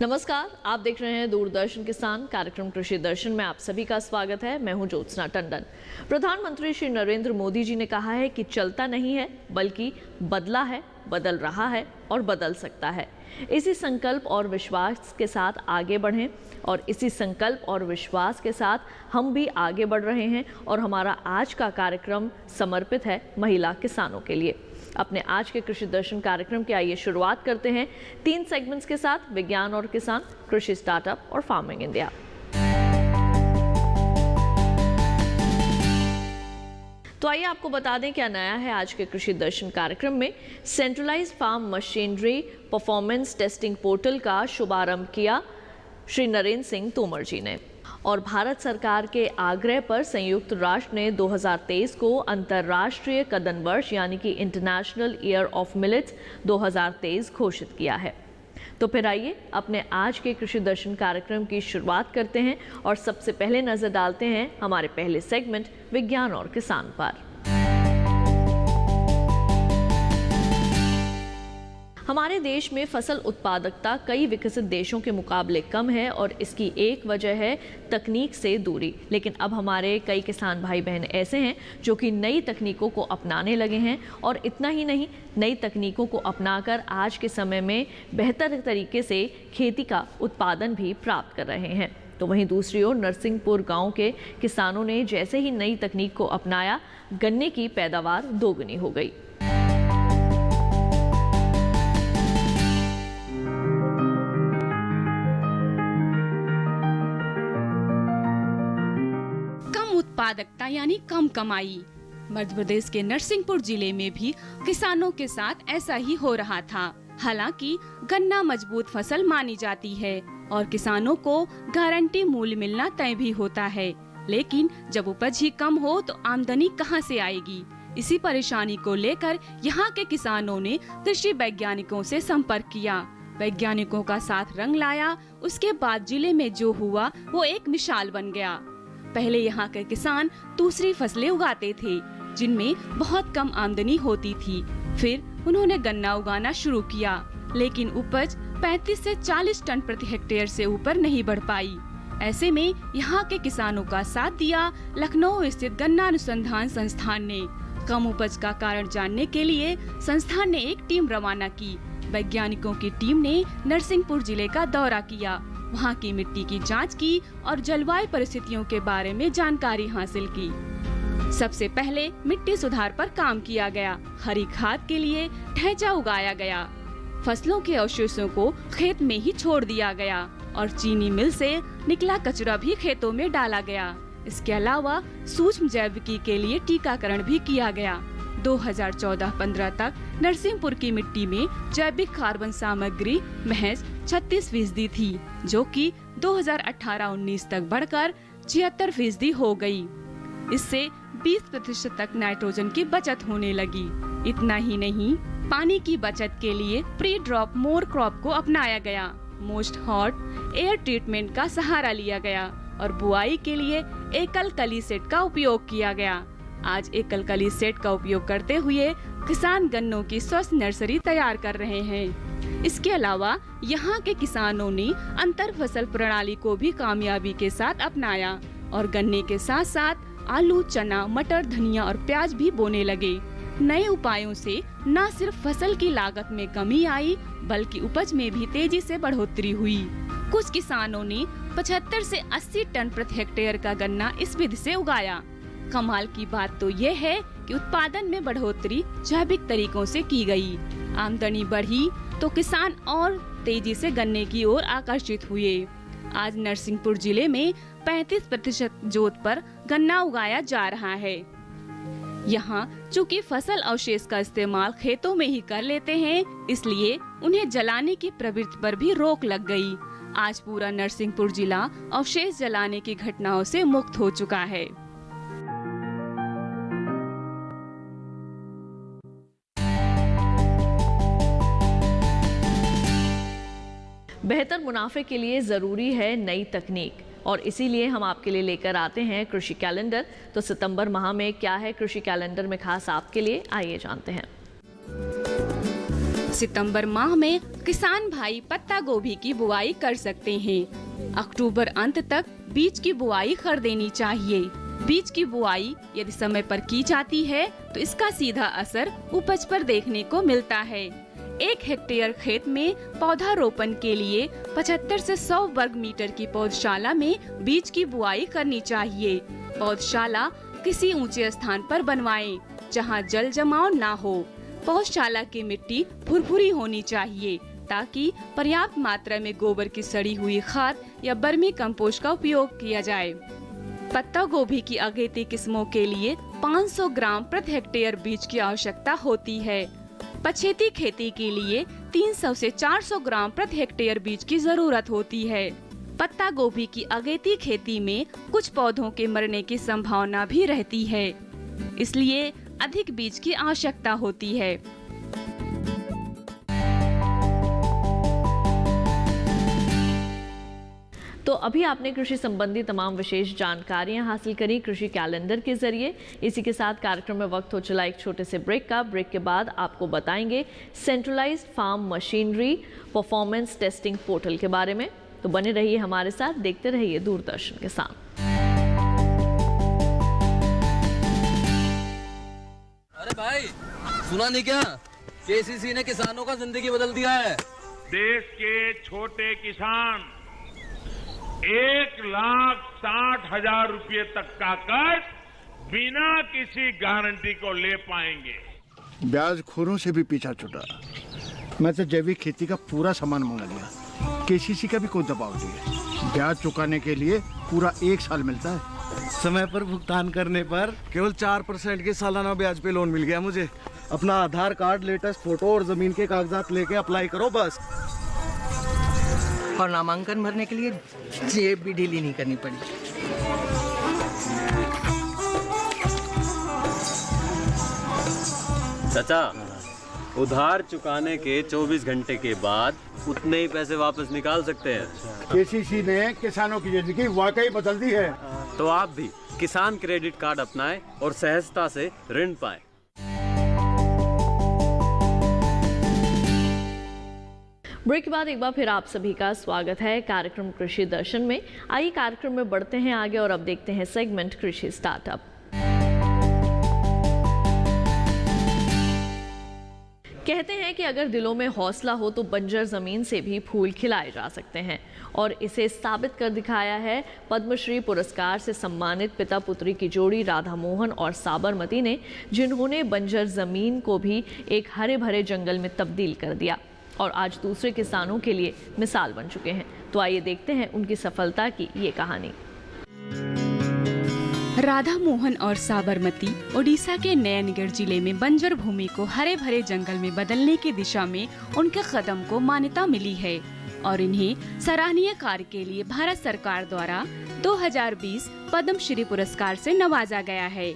नमस्कार, आप देख रहे हैं दूरदर्शन किसान कार्यक्रम कृषि दर्शन में आप सभी का स्वागत है। मैं हूं ज्योत्सना टंडन। प्रधानमंत्री श्री नरेंद्र मोदी जी ने कहा है कि चलता नहीं है बल्कि बदला है, बदल रहा है और बदल सकता है। इसी संकल्प और विश्वास के साथ आगे बढ़ें और इसी संकल्प और विश्वास के साथ हम भी आगे बढ़ रहे हैं और हमारा आज का कार्यक्रम समर्पित है महिला किसानों के लिए। अपने आज के कृषि दर्शन कार्यक्रम की आइए शुरुआत करते हैं 3 सेगमेंट्स के साथ, विज्ञान और किसान, कृषि स्टार्टअप और फार्मिंग इंडिया। तो आइए आपको बता दें क्या नया है आज के कृषि दर्शन कार्यक्रम में। Centralised farm machinery performance testing portal का शुभारंभ किया श्री नरेंद्र सिंह तोमर जी ने, और भारत सरकार के आग्रह पर संयुक्त राष्ट्र ने 2023 को अंतर्राष्ट्रीय कदन वर्ष यानी कि इंटरनेशनल ईयर ऑफ मिलेट्स 2023 घोषित किया है। तो फिर आइए अपने आज के कृषि दर्शन कार्यक्रम की शुरुआत करते हैं और सबसे पहले नजर डालते हैं हमारे पहले सेगमेंट विज्ञान और किसान पर। हमारे देश में फसल उत्पादकता कई विकसित देशों के मुकाबले कम है और इसकी एक वजह है तकनीक से दूरी। लेकिन अब हमारे कई किसान भाई बहन ऐसे हैं जो कि नई तकनीकों को अपनाने लगे हैं और इतना ही नहीं, नई तकनीकों को अपनाकर आज के समय में बेहतर तरीके से खेती का उत्पादन भी प्राप्त कर रहे हैं। तो वहीं दूसरी ओर नरसिंहपुर गांव के किसानों ने जैसे ही नई तकनीक को अपनाया, गन्ने की पैदावार दोगुनी हो गई। उत्पादकता यानी कम कमाई। मध्य प्रदेश के नरसिंहपुर जिले में भी किसानों के साथ ऐसा ही हो रहा था। हालांकि गन्ना मजबूत फसल मानी जाती है और किसानों को गारंटी मूल्य मिलना तय भी होता है, लेकिन जब उपज ही कम हो तो आमदनी कहां से आएगी? इसी परेशानी को लेकर यहां के किसानों ने कृषि वैज्ञानिकों से संपर्क किया। वैज्ञानिकों का साथ रंग लाया। उसके बाद जिले में जो हुआ वो एक मिसाल बन गया। पहले यहाँ के किसान दूसरी फसलें उगाते थे जिनमें बहुत कम आमदनी होती थी। फिर उन्होंने गन्ना उगाना शुरू किया, लेकिन उपज 35 से 40 टन प्रति हेक्टेयर से ऊपर नहीं बढ़ पाई। ऐसे में यहाँ के किसानों का साथ दिया लखनऊ स्थित गन्ना अनुसंधान संस्थान ने। कम उपज का कारण जानने के लिए संस्थान ने एक टीम रवाना की। वैज्ञानिकों की टीम ने नरसिंहपुर जिले का दौरा किया, वहाँ की मिट्टी की जांच की और जलवायु परिस्थितियों के बारे में जानकारी हासिल की। सबसे पहले मिट्टी सुधार पर काम किया गया। हरी खाद के लिए ढैंचा उगाया गया। फसलों के अवशेषों को खेत में ही छोड़ दिया गया और चीनी मिल से निकला कचरा भी खेतों में डाला गया। इसके अलावा सूक्ष्म जैविकी के लिए टीकाकरण भी किया गया। 2014-15 तक नरसिंहपुर की मिट्टी में जैविक कार्बन सामग्री महज 36% थी, जो कि 2018-19 तक बढ़कर 76% हो गई। इससे 20% तक नाइट्रोजन की बचत होने लगी। इतना ही नहीं, पानी की बचत के लिए प्री ड्रॉप मोर क्रॉप को अपनाया गया। मोस्ट हॉट एयर ट्रीटमेंट का सहारा लिया गया और बुआई के लिए एकल कली सेट का उपयोग किया गया। आज एकल कली सेट का उपयोग करते हुए किसान गन्नों की स्वस्थ नर्सरी तैयार कर रहे हैं। इसके अलावा यहाँ के किसानों ने अंतर फसल प्रणाली को भी कामयाबी के साथ अपनाया और गन्ने के साथ साथ आलू, चना, मटर, धनिया और प्याज भी बोने लगे। नए उपायों से न सिर्फ फसल की लागत में कमी आई बल्कि उपज में भी तेजी से बढ़ोतरी हुई। कुछ किसानों ने 75 से 80 टन प्रति हेक्टेयर का गन्ना इस विधि से उगाया। कमाल की बात तो ये है कि उत्पादन में बढ़ोतरी जैविक तरीकों से की गई। आमदनी बढ़ी तो किसान और तेजी से गन्ने की ओर आकर्षित हुए। आज नरसिंहपुर जिले में 35% जोत पर गन्ना उगाया जा रहा है। यहाँ चूँकि फसल अवशेष का इस्तेमाल खेतों में ही कर लेते हैं, इसलिए उन्हें जलाने की प्रवृत्ति पर भी रोक लग गई। आज पूरा नरसिंहपुर जिला अवशेष जलाने की घटनाओं से मुक्त हो चुका है। बेहतर मुनाफे के लिए ज़रूरी है नई तकनीक, और इसीलिए हम आपके लिए लेकर आते हैं कृषि कैलेंडर। तो सितंबर माह में क्या है कृषि कैलेंडर में खास आपके लिए, आइए जानते हैं। सितंबर माह में किसान भाई पत्ता गोभी की बुआई कर सकते हैं। अक्टूबर अंत तक बीज की बुआई कर देनी चाहिए। बीज की बुआई यदि समय पर की जाती है तो इसका सीधा असर उपज पर देखने को मिलता है। 1 हेक्टेयर खेत में पौधारोपण के लिए 75 से 100 वर्ग मीटर की पौधशाला में बीज की बुआई करनी चाहिए। पौधशाला किसी ऊंचे स्थान पर बनवाएं, जहां जल जमाव ना हो। पौधशाला की मिट्टी भुरभुरी होनी चाहिए ताकि पर्याप्त मात्रा में गोबर की सड़ी हुई खाद या बर्मी कंपोस्ट का उपयोग किया जाए। पत्ता गोभी की अगेती किस्मों के लिए 500 ग्राम प्रति हेक्टेयर बीज की आवश्यकता होती है। पछेती खेती के लिए 300 से 400 ग्राम प्रति हेक्टेयर बीज की जरूरत होती है। पत्ता गोभी की अगेती खेती में कुछ पौधों के मरने की संभावना भी रहती है, इसलिए अधिक बीज की आवश्यकता होती है। तो अभी आपने कृषि संबंधी तमाम विशेष जानकारियां हासिल करी कृषि कैलेंडर के जरिए। इसी के साथ कार्यक्रम में वक्त हो चला एक छोटे से ब्रेक का। ब्रेक के बाद आपको बताएंगे centralised farm machinery performance testing portal के बारे में। तो बने रहिए हमारे साथ, देखते रहिए दूरदर्शन के साथ। अरे भाई, सुना नहीं क्या? केसीसी ने किसानों का जिंदगी बदल दिया है। देश के छोटे किसान 1,60,000 रुपये तक का कर्ज बिना किसी गारंटी को ले पाएंगे। ब्याज खोरों से भी पीछा छुटा। मैं तो जैविक खेती का पूरा सामान मंगा लिया। केसीसी का भी कोई दबाव नहीं है। ब्याज चुकाने के लिए पूरा 1 साल मिलता है। समय पर भुगतान करने पर केवल 4% के सालाना ब्याज पे लोन मिल गया मुझे। अपना आधार कार्ड, लेटेस्ट फोटो और जमीन के कागजात लेके अप्लाई करो बस। और नामांकन भरने के लिए जेब भी ढीली नहीं करनी पड़ी। चाचा, उधार चुकाने के 24 घंटे के बाद उतने ही पैसे वापस निकाल सकते हैं। केसीसी ने किसानों की जिंदगी वाकई बदल दी है। तो आप भी किसान क्रेडिट कार्ड अपनाएं और सहजता से ऋण पाएं। ब्रेक के बाद एक बार फिर आप सभी का स्वागत है कार्यक्रम कृषि दर्शन में। आइए कार्यक्रम में बढ़ते हैं आगे और अब देखते हैं सेगमेंट कृषि स्टार्टअप। कहते हैं कि अगर दिलों में हौसला हो तो बंजर जमीन से भी फूल खिलाए जा सकते हैं, और इसे साबित कर दिखाया है पद्मश्री पुरस्कार से सम्मानित पिता पुत्री की जोड़ी राधा मोहन और साबरमती ने, जिन्होंने बंजर जमीन को भी एक हरे भरे जंगल में तब्दील कर दिया और आज दूसरे किसानों के लिए मिसाल बन चुके हैं। तो आइए देखते हैं उनकी सफलता की ये कहानी। राधा मोहन और साबरमती ओडिशा के नयनगढ़ जिले में बंजर भूमि को हरे भरे जंगल में बदलने की दिशा में उनके कदम को मान्यता मिली है और इन्हें सराहनीय कार्य के लिए भारत सरकार द्वारा 2020 पद्मश्री पुरस्कार से नवाजा गया है।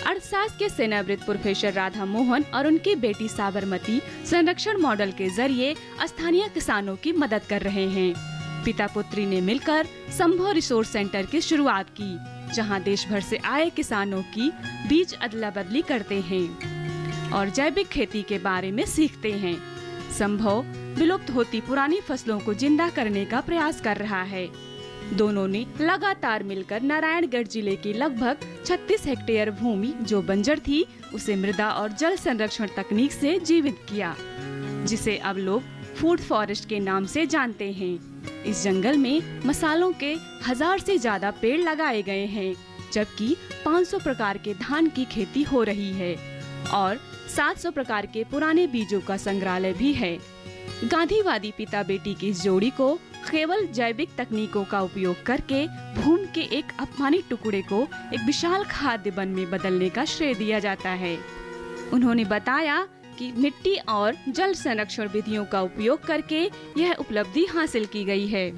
अर्थशास्त्र के सेनावृत्त प्रोफेसर राधा मोहन और उनकी बेटी साबरमती संरक्षण मॉडल के जरिए स्थानीय किसानों की मदद कर रहे हैं। पिता पुत्री ने मिलकर संभव रिसोर्स सेंटर की शुरुआत की, जहां देश भर से आए किसानों की बीज अदला बदली करते हैं और जैविक खेती के बारे में सीखते हैं। संभव विलुप्त होती पुरानी फसलों को जिंदा करने का प्रयास कर रहा है। दोनों ने लगातार मिलकर नारायणगढ़ जिले की लगभग 36 हेक्टेयर भूमि जो बंजर थी, उसे मृदा और जल संरक्षण तकनीक से जीवित किया, जिसे अब लोग फूड फॉरेस्ट के नाम से जानते हैं। इस जंगल में मसालों के 1000 से ज्यादा पेड़ लगाए गए हैं, जबकि 500 प्रकार के धान की खेती हो रही है और 700 प्रकार के पुराने बीजों का संग्रहालय भी है। गांधीवादी पिता बेटी की इस जोड़ी को केवल जैविक तकनीकों का उपयोग करके भूमि के एक अपमानित टुकड़े को एक विशाल खाद्य वन में बदलने का श्रेय दिया जाता है। उन्होंने बताया कि मिट्टी और जल संरक्षण विधियों का उपयोग करके यह उपलब्धि हासिल की गई है।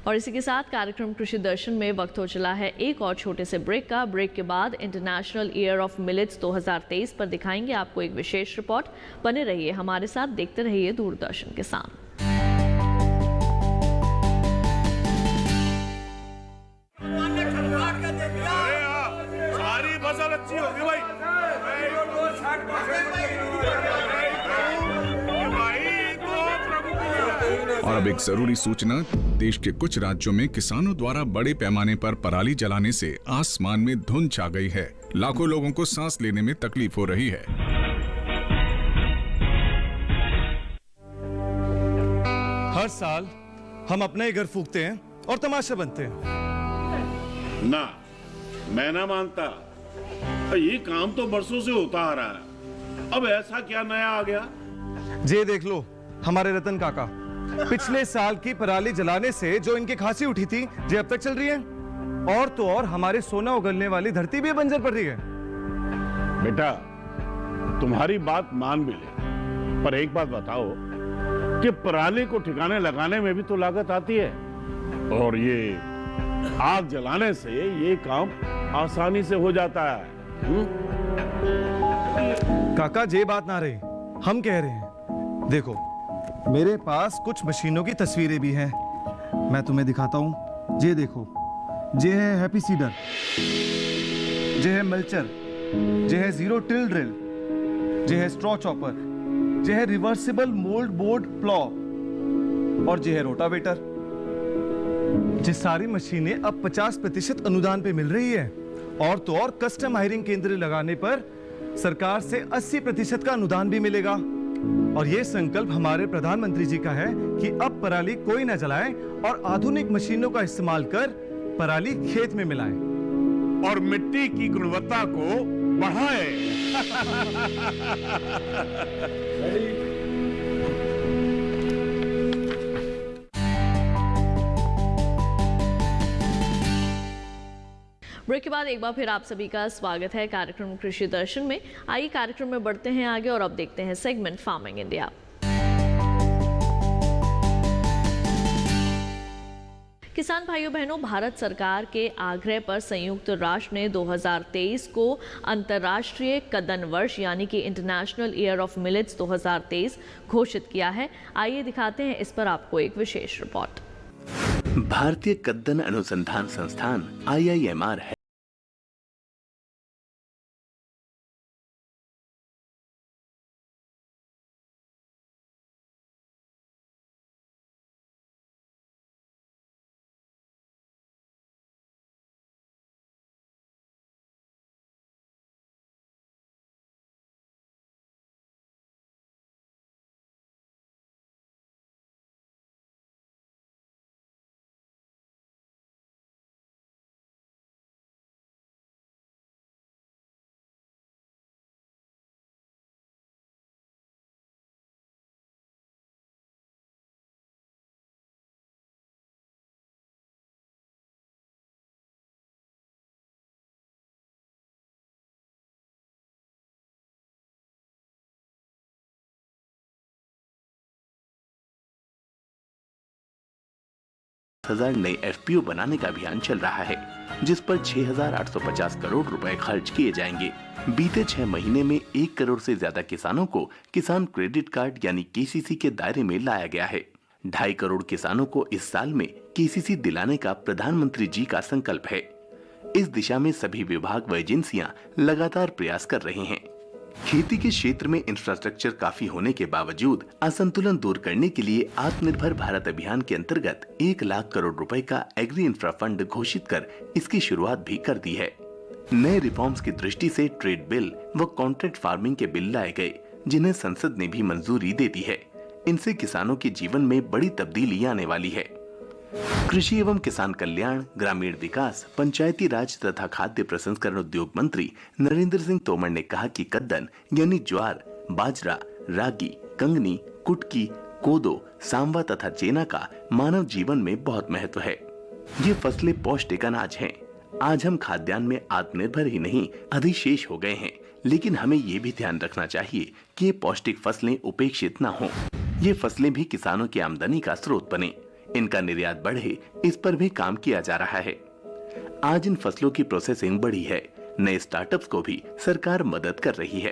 और इसी के साथ कार्यक्रम कृषि दर्शन में वक्त हो चला है एक और छोटे से ब्रेक का। ब्रेक के बाद इंटरनेशनल ईयर ऑफ मिलेट्स 2023 पर दिखाएंगे आपको एक विशेष रिपोर्ट। बने रहिए हमारे साथ, देखते रहिए दूरदर्शन के साथ। सारी फसल अच्छी होगी अब एक जरूरी सूचना। देश के कुछ राज्यों में किसानों द्वारा बड़े पैमाने पर पराली जलाने से आसमान में धुंध छा गई है। लाखों लोगों को सांस लेने में तकलीफ हो रही है। हर साल हम अपने ही घर फूकते हैं और तमाशा बनते हैं। ना, मैं ना मानता। ये काम तो बरसों से होता आ रहा है, अब ऐसा क्या नया आ गया? ये देख लो हमारे रतन काका, पिछले साल की पराली जलाने से जो इनकी खांसी उठी थी, ये अब तक चल रही है। और तो और हमारे सोना उगलने वाली धरती भी बंजर पड़ रही है। बेटा, तुम्हारी बात मान भी ले, पर एक बात बताओ कि पराली को ठिकाने लगाने में भी तो लागत आती है, और ये आग जलाने से ये काम आसानी से हो जाता है। काका ये बात ना रही, हम कह रहे हैं। देखो मेरे पास कुछ मशीनों की तस्वीरें भी हैं, मैं तुम्हें दिखाता हूं। ये देखो, ये है हैप्पी सीडर, ये है मल्चर, ये है जीरो टिल ड्रिल, ये है स्ट्रॉ चॉपर, ये है रिवर्सिबल मोल्ड बोर्ड प्लॉ, और ये है रोटावेटर। ये सारी मशीनें अब 50% अनुदान पे मिल रही है, और तो और कस्टम हायरिंग केंद्र लगाने पर सरकार से 80% का अनुदान भी मिलेगा। और ये संकल्प हमारे प्रधानमंत्री जी का है कि अब पराली कोई न जलाए और आधुनिक मशीनों का इस्तेमाल कर पराली खेत में मिलाएं और मिट्टी की गुणवत्ता को बढ़ाएं। ब्रेक के बाद एक बार फिर आप सभी का स्वागत है कार्यक्रम कृषि दर्शन में। आइए कार्यक्रम में बढ़ते हैं आगे और अब देखते हैं सेगमेंट फार्मिंग इंडिया। किसान भाइयों बहनों, भारत सरकार के आग्रह पर संयुक्त राष्ट्र ने 2023 को अंतर्राष्ट्रीय कद्दन वर्ष यानी कि इंटरनेशनल ईयर ऑफ मिलेट्स 2023 घोषित किया है। आइए दिखाते हैं इस पर आपको एक विशेष रिपोर्ट। भारतीय कद्दन अनुसंधान संस्थान IIMR है हजार नए FPO बनाने का अभियान चल रहा है, जिस पर 6,850 करोड़ रुपए खर्च किए जाएंगे। बीते 6 महीने में 1 करोड़ से ज्यादा किसानों को किसान क्रेडिट कार्ड यानी KCC के दायरे में लाया गया है। 2.5 करोड़ किसानों को इस साल में KCC दिलाने का प्रधानमंत्री जी का संकल्प है। इस दिशा में सभी विभाग व एजेंसियां लगातार प्रयास कर रहे हैं। खेती के क्षेत्र में इंफ्रास्ट्रक्चर काफी होने के बावजूद असंतुलन दूर करने के लिए आत्मनिर्भर भारत अभियान के अंतर्गत 1 लाख करोड़ रुपए का एग्री इंफ्रा फंड घोषित कर इसकी शुरुआत भी कर दी है। नए रिफॉर्म्स की दृष्टि से ट्रेड बिल व कॉन्ट्रैक्ट फार्मिंग के बिल लाए गए, जिन्हें संसद ने भी मंजूरी दे दी है। इनसे किसानों के जीवन में बड़ी तब्दीली आने वाली है। कृषि एवं किसान कल्याण, ग्रामीण विकास, पंचायती राज तथा खाद्य प्रसंस्करण उद्योग मंत्री नरेंद्र सिंह तोमर ने कहा कि कद्दन यानी ज्वार, बाजरा, रागी, कंगनी, कुटकी, कोदो, सांवा तथा चेना का मानव जीवन में बहुत महत्व है। ये फसलें पौष्टिक अनाज हैं। आज हम खाद्यान्न में आत्मनिर्भर ही नहीं, अधिशेष हो गए हैं, लेकिन हमें ये भी ध्यान रखना चाहिए कि ये पौष्टिक फसलें उपेक्षित न हों। ये फसलें भी किसानों की आमदनी का स्रोत बने, इनका निर्यात बढ़े, इस पर भी काम किया जा रहा है। आज इन फसलों की प्रोसेसिंग बढ़ी है, नए स्टार्टअप्स को भी सरकार मदद कर रही है।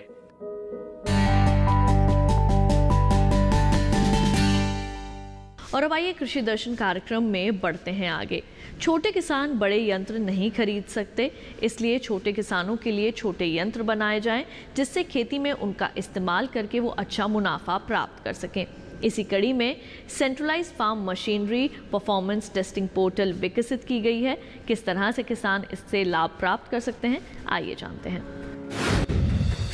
और अब आइए कृषि दर्शन कार्यक्रम में बढ़ते हैं आगे। छोटे किसान बड़े यंत्र नहीं खरीद सकते, इसलिए छोटे किसानों के लिए छोटे यंत्र बनाए जाएं, जिससे खेती में उनका इस्तेमाल करके वो अच्छा मुनाफा प्राप्त कर सकें। इसी कड़ी में centralise farm machinery performance testing portal विकसित की गई है। किस तरह से किसान इससे लाभ प्राप्त कर सकते हैं, आइए जानते हैं।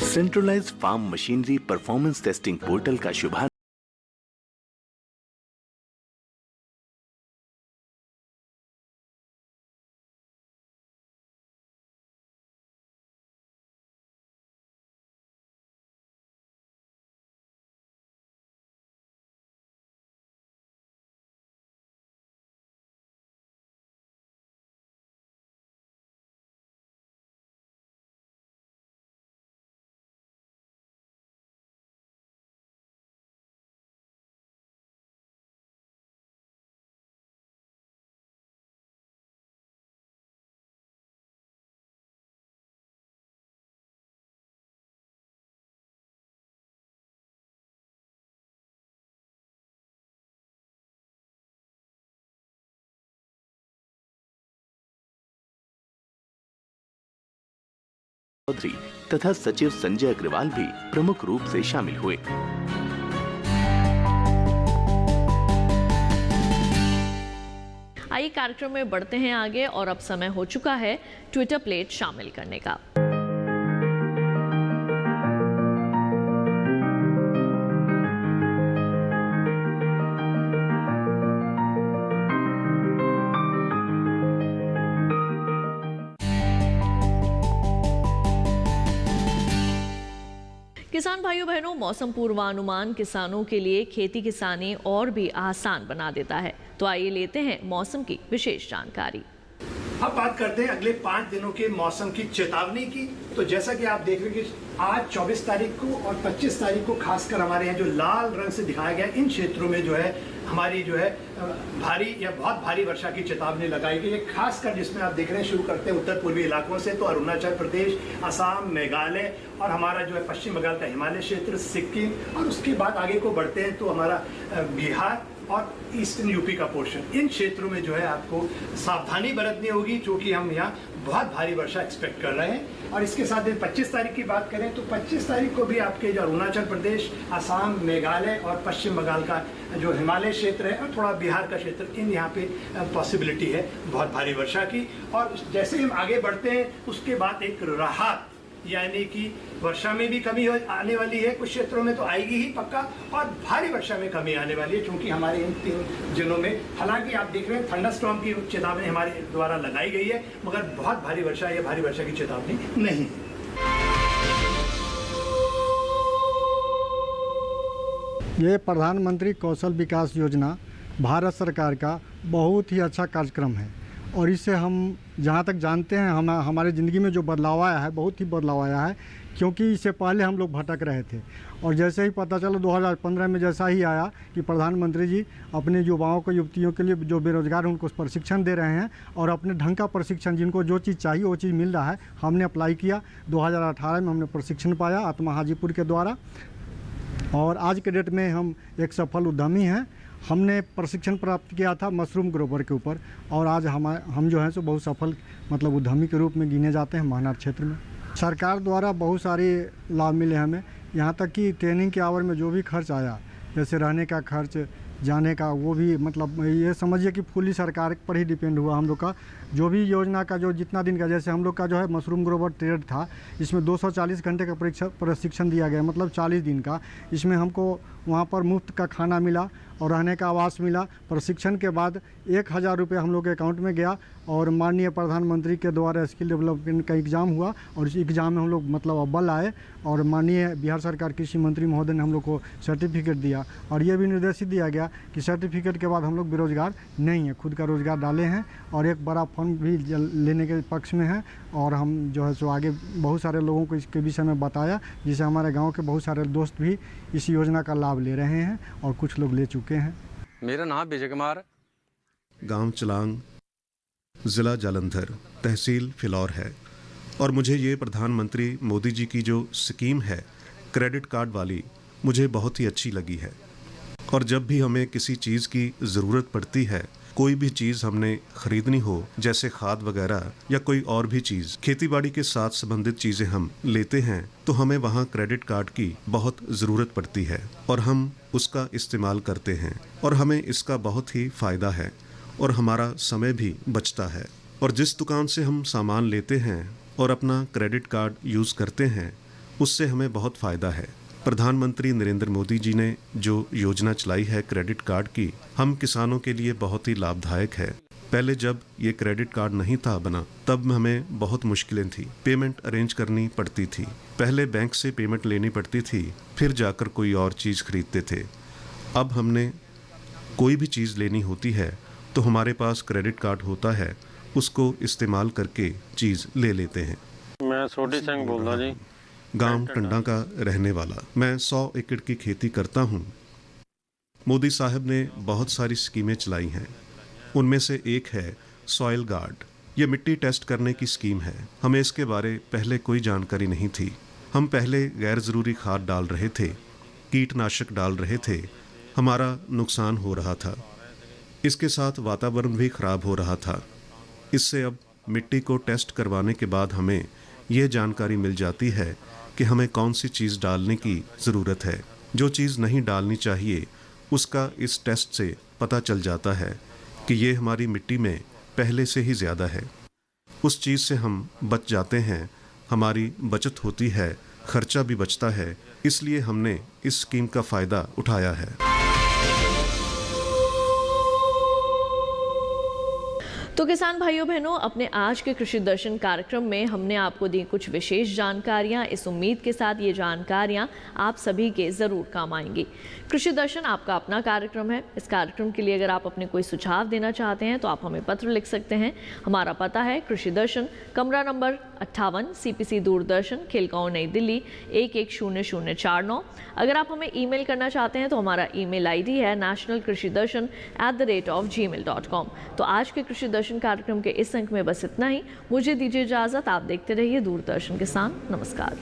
Centralised farm machinery performance testing portal का शुभारंभ चौधरी तथा सचिव संजय अग्रवाल भी प्रमुख रूप से शामिल हुए। आइए कार्यक्रम में बढ़ते हैं आगे और अब समय हो चुका है ट्विटर प्लेट शामिल करने का। किसान भाइयों बहनों, मौसम पूर्वानुमान किसानों के लिए खेती किसानी और भी आसान बना देता है। तो आइए लेते हैं मौसम की विशेष जानकारी। अब बात करते हैं अगले 5 दिनों के मौसम की चेतावनी की। तो जैसा कि आप देख रहे हैं कि आज 24 तारीख को और 25 तारीख को खासकर हमारे यहाँ जो लाल रंग से दिखाया गया, इन क्षेत्रों में जो है हमारी जो है भारी या बहुत भारी वर्षा की चेतावनी लगाई गई है। खासकर जिसमें आप देख रहे हैं, शुरू करते हैं उत्तर पूर्वी इलाकों से, तो अरुणाचल प्रदेश, असम, मेघालय और हमारा जो है पश्चिम बंगाल का हिमालय क्षेत्र, सिक्किम, और उसके बाद आगे को बढ़ते हैं तो हमारा बिहार और ईस्टर्न यूपी का पोर्शन। इन क्षेत्रों में जो है आपको सावधानी बरतनी होगी, क्योंकि हम यहाँ बहुत भारी वर्षा एक्सपेक्ट कर रहे हैं। और इसके साथ 25 तारीख की बात करें तो 25 तारीख को भी आपके जो अरुणाचल प्रदेश, असम, मेघालय और पश्चिम बंगाल का जो हिमालय क्षेत्र है और थोड़ा बिहार का क्षेत्र, इन यहाँ पे पॉसिबिलिटी है बहुत भारी वर्षा की। और जैसे हम आगे बढ़ते हैं उसके बाद एक राहत, यानी कि वर्षा में भी कमी आने वाली है, कुछ क्षेत्रों में तो आएगी ही पक्का, और भारी वर्षा में कमी आने वाली है, क्योंकि हमारे इन 3 जिलों में, हालांकि आप देख रहे हैं थंडरस्टॉर्म की चेतावनी हमारे द्वारा लगाई गई है, मगर बहुत भारी वर्षा या भारी वर्षा की चेतावनी नहीं है। ये प्रधानमंत्री कौशल विकास योजना भारत सरकार का बहुत ही अच्छा कार्यक्रम है, और इससे हम जहाँ तक जानते हैं हमारे ज़िंदगी में जो बदलाव आया है, बहुत ही बदलाव आया है, क्योंकि इससे पहले हम लोग भटक रहे थे। और जैसे ही पता चला 2015 में जैसा ही आया कि प्रधानमंत्री जी अपने युवाओं को, युवतियों के लिए जो बेरोजगार हैं उनको प्रशिक्षण दे रहे हैं, और अपने ढंग का प्रशिक्षण, जिनको जो चीज़ चाहिए वो चीज़ मिल रहा है। हमने अप्लाई किया, 2018 में हमने प्रशिक्षण पाया आत्मा हाजीपुर के द्वारा, और आज के डेट में हम एक सफल उद्यमी हैं। हमने प्रशिक्षण प्राप्त किया था मशरूम ग्रोवर के ऊपर, और आज हम जो हैं सो बहुत सफल मतलब उद्यमी के रूप में गिने जाते हैं महानार क्षेत्र में। सरकार द्वारा बहुत सारे लाभ मिले हमें, यहाँ तक कि ट्रेनिंग के आवर में जो भी खर्च आया, जैसे रहने का खर्च, जाने का, वो भी मतलब ये समझिए कि फुली सरकार पर ही डिपेंड हुआ हम लोग का। जो भी योजना का जो जितना दिन का, जैसे हम लोग का जो है मशरूम ग्रोवर ट्रेड था, इसमें 240 घंटे का प्रशिक्षण दिया गया, मतलब 40 दिन का। इसमें हमको वहाँ पर मुफ्त का खाना मिला और रहने का आवास मिला। प्रशिक्षण के बाद 1000 रुपये हम लोग के अकाउंट में गया, और माननीय प्रधानमंत्री के द्वारा स्किल डेवलपमेंट का एग्ज़ाम हुआ, और इस एग्ज़ाम में हम लोग मतलब अव्वल आए, और माननीय बिहार सरकार कृषि मंत्री महोदय ने हम लोग को सर्टिफिकेट दिया। और ये भी निर्देशित दिया गया कि सर्टिफिकेट के बाद हम लोग बेरोजगार नहीं हैं, खुद का रोज़गार डाले हैं, और एक बड़ा फंड भी लेने के पक्ष में है। और हम जो है सो आगे बहुत सारे लोगों को इसके विषय में बताया, जिससे हमारे गाँव के बहुत सारे दोस्त भी इस योजना का लाभ ले रहे हैं, और कुछ लोग ले चुके हैं। मेरा नाम विजय कुमार, गांव चलांग, ज़िला जालंधर, तहसील फिलौर है। और मुझे ये प्रधानमंत्री मोदी जी की जो स्कीम है क्रेडिट कार्ड वाली, मुझे बहुत ही अच्छी लगी है। और जब भी हमें किसी चीज़ की ज़रूरत पड़ती है, कोई भी चीज़ हमने खरीदनी हो, जैसे खाद वगैरह या कोई और भी चीज़, खेतीबाड़ी के साथ संबंधित चीज़ें हम लेते हैं तो हमें वहाँ क्रेडिट कार्ड की बहुत ज़रूरत पड़ती है और हम उसका इस्तेमाल करते हैं और हमें इसका बहुत ही फ़ायदा है और हमारा समय भी बचता है। और जिस दुकान से हम सामान लेते हैं और अपना क्रेडिट कार्ड यूज़ करते हैं उससे हमें बहुत फ़ायदा है। प्रधानमंत्री नरेंद्र मोदी जी ने जो योजना चलाई है क्रेडिट कार्ड की, हम किसानों के लिए बहुत ही लाभदायक है। पहले जब ये क्रेडिट कार्ड नहीं था बना तब हमें बहुत मुश्किलें थी, पेमेंट अरेंज करनी पड़ती थी, पहले बैंक से पेमेंट लेनी पड़ती थी, फिर जाकर कोई और चीज़ खरीदते थे। अब हमने कोई भी चीज़ लेनी होती है तो हमारे पास क्रेडिट कार्ड होता है, उसको इस्तेमाल करके चीज़ ले लेते हैं। मैं छोटी सिंह बोल रहा जी, गांव टंडा का रहने वाला। मैं 100 एकड़ की खेती करता हूं। मोदी साहब ने बहुत सारी स्कीमें चलाई हैं, उनमें से एक है सॉइल गार्ड। ये मिट्टी टेस्ट करने की स्कीम है। हमें इसके बारे पहले कोई जानकारी नहीं थी। हम पहले गैर ज़रूरी खाद डाल रहे थे, कीटनाशक डाल रहे थे, हमारा नुकसान हो रहा था, इसके साथ वातावरण भी खराब हो रहा था। इससे अब मिट्टी को टेस्ट करवाने के बाद हमें यह जानकारी मिल जाती है कि हमें कौन सी चीज़ डालने की ज़रूरत है। जो चीज़ नहीं डालनी चाहिए उसका इस टेस्ट से पता चल जाता है कि ये हमारी मिट्टी में पहले से ही ज़्यादा है। उस चीज़ से हम बच जाते हैं, हमारी बचत होती है, खर्चा भी बचता है। इसलिए हमने इस स्कीम का फ़ायदा उठाया है। तो किसान भाइयों बहनों, अपने आज के कृषि दर्शन कार्यक्रम में हमने आपको दी कुछ विशेष जानकारियां। इस उम्मीद के साथ ये जानकारियां आप सभी के ज़रूर काम आएंगी। कृषि दर्शन आपका अपना कार्यक्रम है। इस कार्यक्रम के लिए अगर आप अपने कोई सुझाव देना चाहते हैं तो आप हमें पत्र लिख सकते हैं। हमारा पता है कृषि दर्शन, कमरा नंबर 58, CPC दूरदर्शन, खिलगांव, नई दिल्ली 110049। अगर आप हमें ईमेल करना चाहते हैं तो हमारा ईमेल ID है nationalkrishidarshan@gmail.com। तो आज के कृषि दर्शन कार्यक्रम के इस अंक में बस इतना ही। मुझे दीजिए इजाज़त। आप देखते रहिए दूरदर्शन किसान। नमस्कार।